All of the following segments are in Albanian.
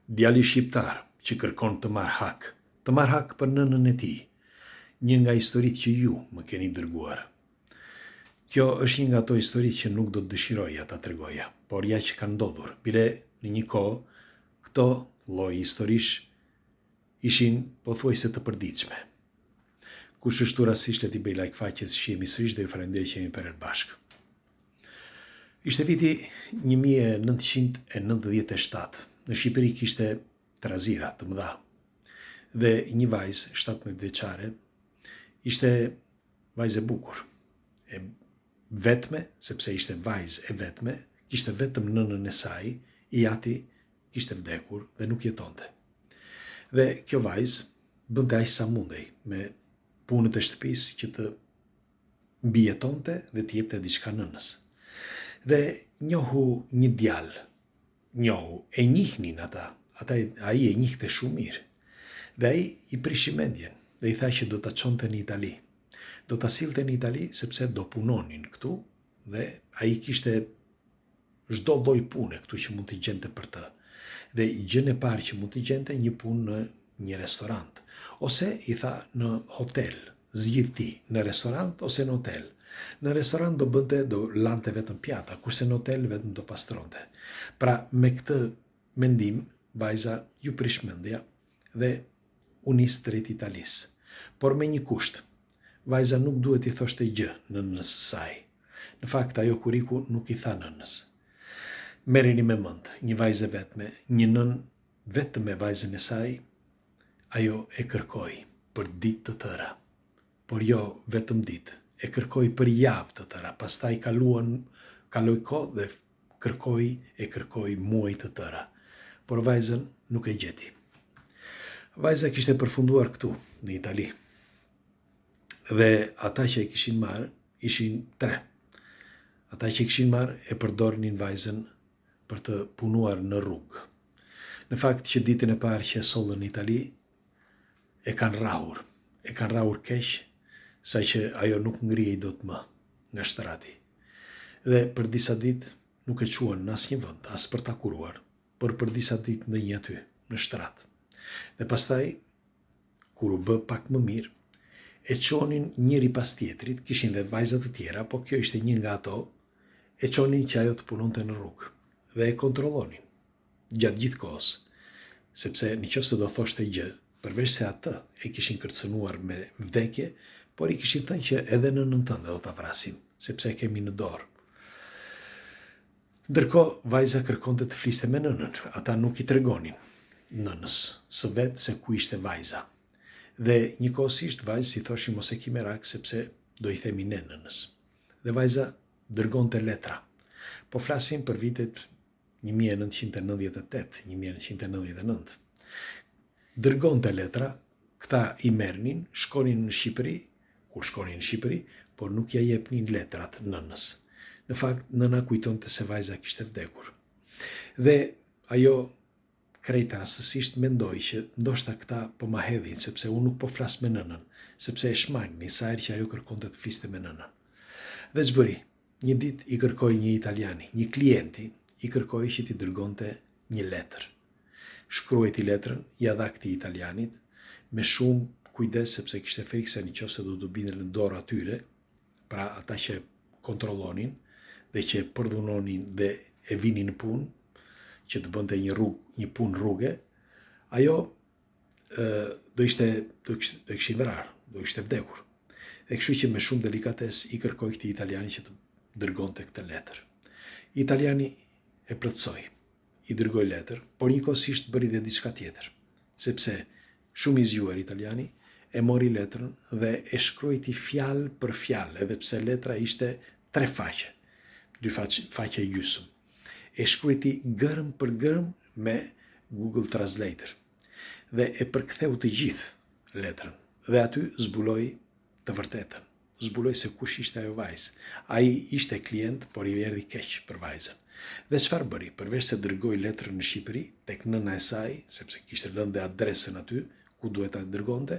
Djali shqiptar që kërkon të marr hak për nënën e tij, një nga historitë që ju më keni dërguar. Kjo është një nga ato historitë që nuk do të dëshiroja ta tregoja, por ja që kanë ndodhur, bile në një kohë këto lloj historish ishin pothuajse të përditshme. Kush është rastisht le t'i bëj like faqes që jemi sërish dhe ju falenderoj që jemi për bashkë. Ishte viti 1997. Në Shqipëri kishte trazira të mëdha dhe një vajzë 17 vjeçare ishte vajzë e bukur, e vetme, sepse ishte vajzë e vetme, kishte vetëm nënën e saj, i ati kishte vdekur dhe nuk jetonte. Dhe kjo vajzë bënte aq sa mundej me punët e shtëpisë që të mbijetonte dhe të jepte diçka nënës. Dhe njohu një djalë, e njihnin ai e njihte shumë mirë. Dhe ai i prishi mendjen dhe i tha që do ta çonte në Itali. Do ta sillte në Itali sepse do punonin këtu dhe ai kishte çdo lloj pune këtu që mund t'i gjente për të. Dhe gjën e parë që mund t'i gjente një punë në një restorant, ose i tha në hotel, zgjidh ti, në restorant ose në hotel. Në restorant do lante vetëm pjata, kurse në hotel vetëm do pastronte. Pra me këtë mendim, vajza ju prish mendja dhe u nis drejt Italisë. Por me një kusht, vajza nuk duhet i thoshte gjë nënës saj. Në fakt, ajo kuriku nuk i tha nënës. Merreni me mend, një vajzë vetme, një nën vetëm me vajzën e saj, ajo e kërkoi për ditë të tëra. Por jo vetëm ditë, e kërkoi për javë të tëra, pastaj kaloi kohë dhe kërkoi muaj të tëra. Por vajzën nuk e gjeti. Vajza kishte përfunduar këtu, në Itali. Dhe ata që e kishin marrë, ishin 3. Ata që e kishin marrë e përdornin vajzën për të punuar në rrugë. Në fakt që ditën e parë që e sollën në Itali, e kanë rrahur keq, sa që ajo nuk ngrihej dot më nga shtrati. Dhe për disa ditë nuk e quan në asnjë vend, as për ta kuruar, por për disa ditë ndonjë aty, në shtrat. Dhe pastaj, kur u bë pak më mirë, e çonin njëri pas tjetrit, kishin dhe vajza të tjera, po kjo ishte një nga ato, e çonin që ajo të punonte në rrugë dhe e kontrollonin gjatë gjithë kohës, sepse nëse do thoshte gjë, përveç se atë e kishin kërcënuar me vdekje, por i kishin thënë që edhe nënën tënde do ta vrasim, sepse e kemi në dorë. Ndërkohë, vajza kërkonte të fliste me nënën, ata nuk i tregonin nënës së vet se ku ishte vajza. Dhe njëkohësisht vajzës i thoshin mos e ki merak sepse do i themi ne nënës. Dhe vajza dërgonte letra. Po flasim për vitet 1998, 1999. Dërgonte letra, këta i merrnin, shkonin në Shqipëri, por nuk ja jepnin letrat nënës. Në fakt, nëna kujtonte se vajza kishte vdekur. Dhe ajo krejt rastësisht mendoi që ndoshta këta po ma hedhin, sepse unë nuk po flas me nënën, sepse e shmangnin sa herë që ajo kërkonte të fliste me nënën. Dhe ç'bëri? Një ditë i kërkoi një italiani, një klienti, i kërkoi që t'i dërgonte një letër. Shkruajti letrën, ja dha këtij italianit, me shumë kujdes sepse kishte frikë se nëse do të binte në dorë atyre, pra ata që kontrollonin dhe që përdhunonin dhe e vinin në punë, që të bënte një punë rruge, ajo do kishin vrarë, do ishte vdekur. Dhe kështu që me shumë delikatesë i kërkoi këtij italiani që të dërgonte këtë letër. Italiani e plotësoi, i dërgoi letër, por njëkohësisht bëri dhe diçka tjetër, sepse shumë i zgjuar italiani e mori letrën dhe e shkruajti fjalë për fjalë, edhe pse letra ishte 3 faqe, 2 faqe e gjysmë. E shkruajti gërm për gërm me Google Translator dhe e përktheu të gjithë letrën dhe aty zbuloi të vërtetën. Zbuloi se kush ishte ajo vajzë. Ai ishte klient, por i erdhi keq për vajzën. Dhe çfarë bëri? Përveç se dërgoi letrën në Shqipëri tek nëna e saj, sepse kishte lënë adresën aty ku duhet ta dërgonte,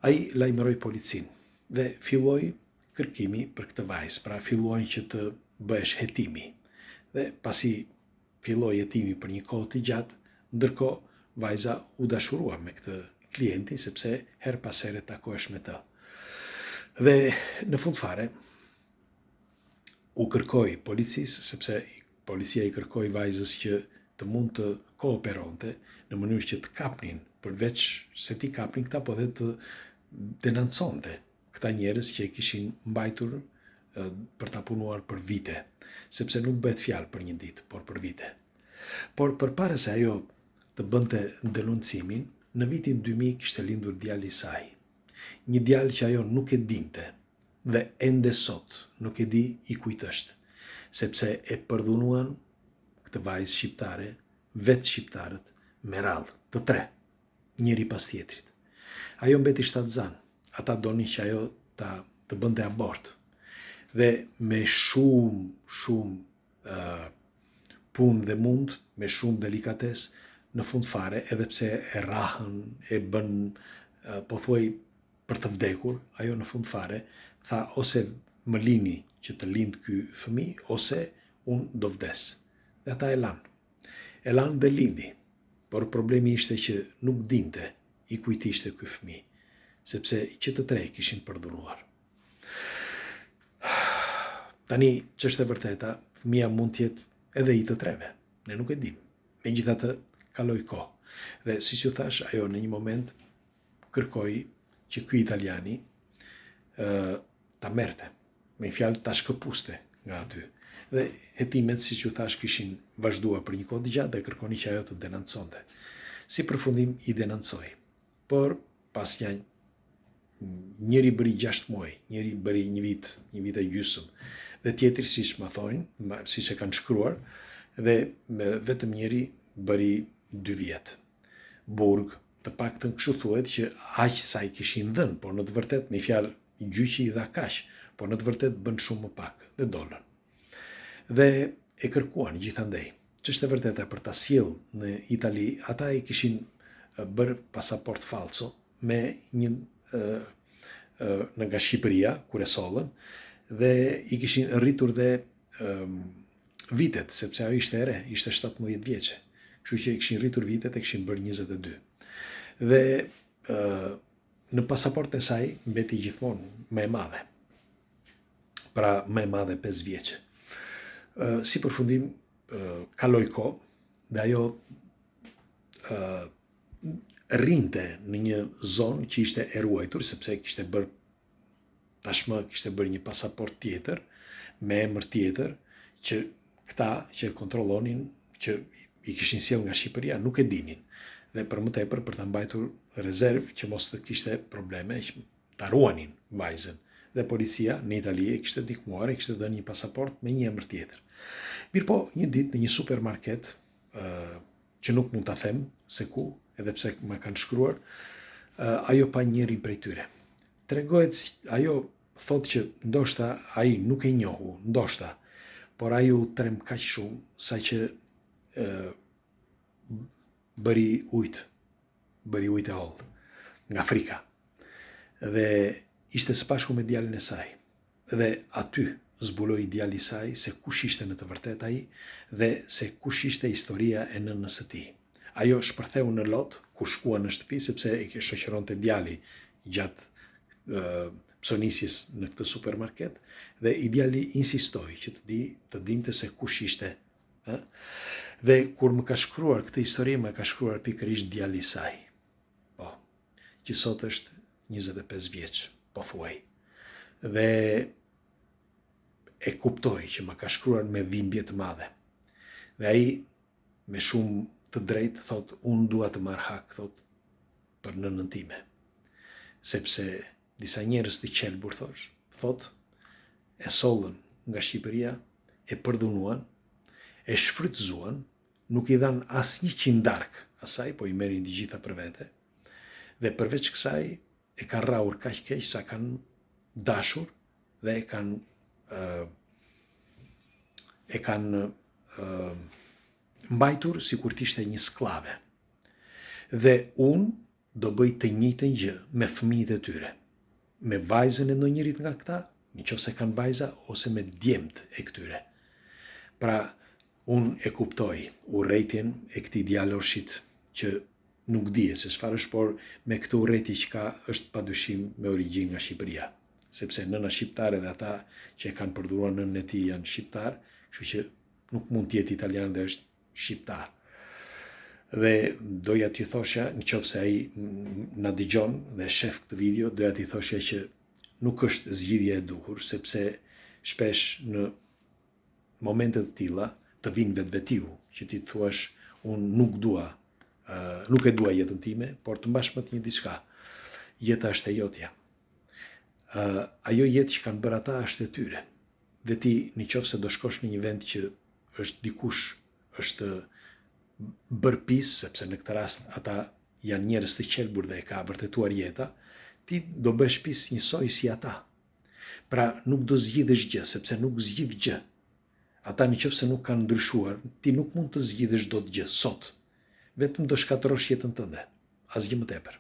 ai lajmëroi policinë dhe filloi kërkimi për këtë vajzë, pra filluan që të bëhesh hetimi. Dhe pasi filloi hetimi për një kohë të gjatë, Ndërkohë, vajza u dashurua me këtë klienti, sepse her pas here takohesh me të. Dhe në fund fare, u kërkoi policisë, sepse policia i kërkoi vajzës që të mund të kooperonte në mënyrë që të kapnin, përveç se ti kapnin këta, po dhe të denonconte këta njerëz që e kishin mbajtur për ta punuar për vite, sepse nuk bëhet fjalë për një ditë, por për vite. Por përpara se ajo të bënte denoncimin, në vitin 2000 kishte lindur djali i saj. Një djalë që ajo nuk e dinte dhe ende sot nuk e di i kujt është, sepse e përdhunuan këtë vajzë shqiptare, vetë shqiptarët, me radhë, të tre, njëri pas tjetrit. Ajo mbeti shtatzan, ata donin që ajo të bënte abort. Dhe me shumë punë dhe mund, me shumë delikates, në fund fare, edhe pse e rahën, e bën, po thuaj, për të vdekur, ajo në fund fare tha ose më lini që të lind ky fëmijë, ose unë do vdes. Dhe ata e lanë. E lanë dhe lindi. Por problemi ishte që nuk dinte i kujt ishte ky fëmijë, sepse që të tre kishin përdhunuar. Tani, ç'është e vërteta, fëmia mund të jetë edhe i të treve. Ne nuk e dim. Megjithatë, kaloi kohë. Dhe siç ju thash, ajo në një moment kërkoi që ky italiani ta merrte, me fjalë ta shkëpuste nga aty. Dhe hetimet, siç ju thash, kishin vazhduar për një kohë të gjatë dhe kërkoni që ajo të denonconte. Si përfundim i denoncoi. Por pas njëri bëri 6 muaj, njëri bëri një vit e gjysmë, dhe tjetri siç ma thonë, siç e kanë shkruar, dhe vetëm njëri bëri 2 vjet. Burg, të paktën kështu thuhet që aq sa i kishin dhënë, por në të vërtetë me fjalë gjyqi i dha kaq, por në të vërtetë bën shumë më pak dhe dolën. Dhe e kërkuan gjithandej. Ç'është e vërteta, për ta sjell në Itali, ata i kishin bërë pasaport falso me një nga Shqipëria, kur e sollën, dhe i kishin rritur dhe vitet, sepse ajo ishte e re, ishte 17 vjeçe. Kështu që i kishin rritur vitet e kishin bërë 22. Dhe në pasaportën e saj mbeti gjithmonë më e madhe. Pra më e madhe 5 vjeçe. Si përfundim, kaloi kohë dhe ajo rrinte në një zonë që ishte e ruajtur, sepse kishte bërë një pasaport tjetër, me emër tjetër, që këta që kontrollonin, që i kishin sjell nga Shqipëria, nuk e dinin. Dhe për më tepër për ta mbajtur rezervë që mos të kishte probleme, që ta ruanin vajzën. Dhe policia në Itali e kishte ndihmuar, e kishte dhënë një pasaport me një emër tjetër. Mirë po, një ditë në një supermarket, që nuk mund ta them se ku, edhe pse më kanë shkruar, ajo pa njërin prej tyre. Tregohet, ajo thotë që ndoshta ai nuk e njohu, ndoshta, por ai u trem kaq shumë sa që bëri ujtë e hollë nga frika. Dhe ishte së bashku me djalin e saj. Dhe aty zbuloi djali i saj se kush ishte në të vërtetë ai dhe se kush ishte historia e nënës së tij. Ajo shpërtheu në lot kur shkua në shtëpi, sepse e shoqëronte djali gjatë psonisjes në këtë supermarket, dhe i djali insistoi që të dinte se kush ishte. Dhe kur më ka shkruar këtë histori, më ka shkruar pikërisht djali i saj. Po, që sot është 25 vjeç, po thuaj. Dhe e kuptoj që më ka shkruar me dhimbje të madhe. Dhe ai me shumë të drejtë thot, unë dua të marr hak, thot, për nënën time. Sepse disa njerëz të qelbur, thot, e sollën nga Shqipëria, e përdhunuan, e shfrytëzuan, nuk i dhan asnjë qindark asaj, po i merrin të gjitha për vete. Dhe përveç kësaj e kanë rrahur kaq keq sa kanë dashur dhe e kanë mbajtur sikur të ishte një skllave. Dhe unë do bëj të njëjtën gjë me fëmijët e tyre, me vajzën e ndonjërit nga këta, nëse kanë vajza, ose me djemt e këtyre. Pra, Unë e kuptoj urrejtjen e këtij djaloshit që nuk dihet se çfarë është, por me këtë urrejtje që ka është padyshim me origjinë nga Shqipëria. Sepse nëna shqiptare dhe ata që e kanë përduruar nënën e tij janë shqiptar, kështu që nuk mund të jetë italian dhe është shqiptar. Dhe doja t'ju thosha, nëse ai na dëgjon dhe shef këtë video, doja t'i thosha që nuk është zgjidhje e duhur, sepse shpesh në momente të tilla të vinë vetvetiu që ti të thuash unë nuk e dua jetën time, por të mbash më të një diçka. Jeta është e jotja. Ajo jetë që kanë bërë ata është e tyre. Dhe ti nëse do shkosh në një vend që është dikush është bërë pis, sepse në këtë rast ata janë njerëz të qelbur dhe e ka vërtetuar jeta, ti do bësh pis njësoj si ata. Pra nuk do zgjidhesh gjë, sepse nuk zgjidh gjë. Ata nëse nuk kanë ndryshuar, ti nuk mund të zgjidhesh dot gjë sot. Vetëm do shkatërrosh jetën tënde, asgjë më tepër.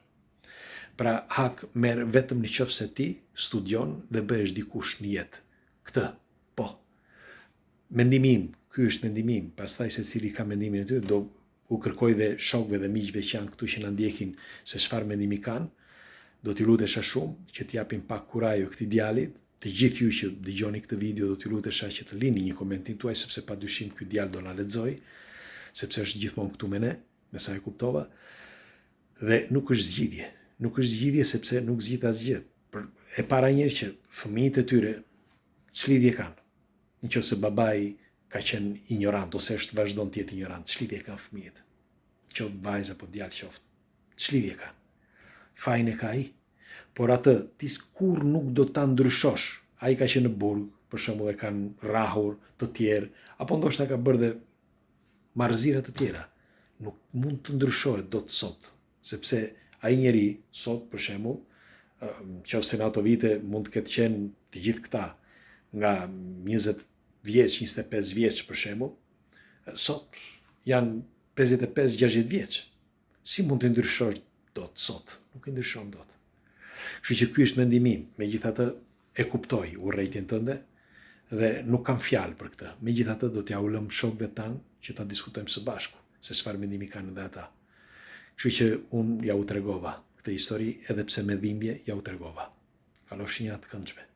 Pra hak merr vetëm nëse ti studion dhe bëhesh dikush në jetë. Këtë, po. Mendimi im, ky është mendimi im, pastaj secili ka mendimin e tyre, do u kërkoj dhe shokëve dhe miqve që janë këtu që na ndjekin se çfarë mendimi kanë. Do t'ju lutesha shumë që t'japin pak kurajo këtij djalit. Të gjithë ju që dëgjoni këtë video do t'ju lutesha që të lini një komentin tuaj, sepse padyshim ky djalë do na lexoj, sepse është gjithmonë këtu me ne, me sa e kuptova. Dhe nuk është zgjidhje. Nuk është zgjidhje sepse nuk zgjidh asgjë. E para njerë që fëmijët e tyre ç'lidhje kanë. Nëse babai ka qenë ignorant ose është vazhdon të jetë ignorant, ç'lidhje kanë fëmijët? Qoftë vajza apo djalë qoftë. Ç'lidhje kanë? Fajin e ka ai. Por atë, ti kur nuk do ta ndryshosh. Ai ka qenë në burg, për shembull, e kanë rrahur të tjerë, apo ndoshta ka bërë dhe marrëzira të tjera. Nuk mund të ndryshohet dot sot, sepse ai njeri sot, për shembull, nëse në ato vite mund të ketë qenë të gjithë këta nga 20 vjeç, 25 vjeç për shembull, sot janë 55-60 vjeç. Si mund të ndryshosh dot sot? Nuk e ndryshon dot. Kështu që ky është mendimi im. Megjithatë e kuptoj urrejtjen tënde dhe nuk kam fjalë për këtë. Megjithatë do t'ja ulëm shokëve tanë që ta diskutojmë së bashku se çfarë mendimi kanë edhe ata. Kështu që unë ja u tregova këtë histori edhe pse me dhimbje ja u tregova. Kalofshi një natë të këndshme.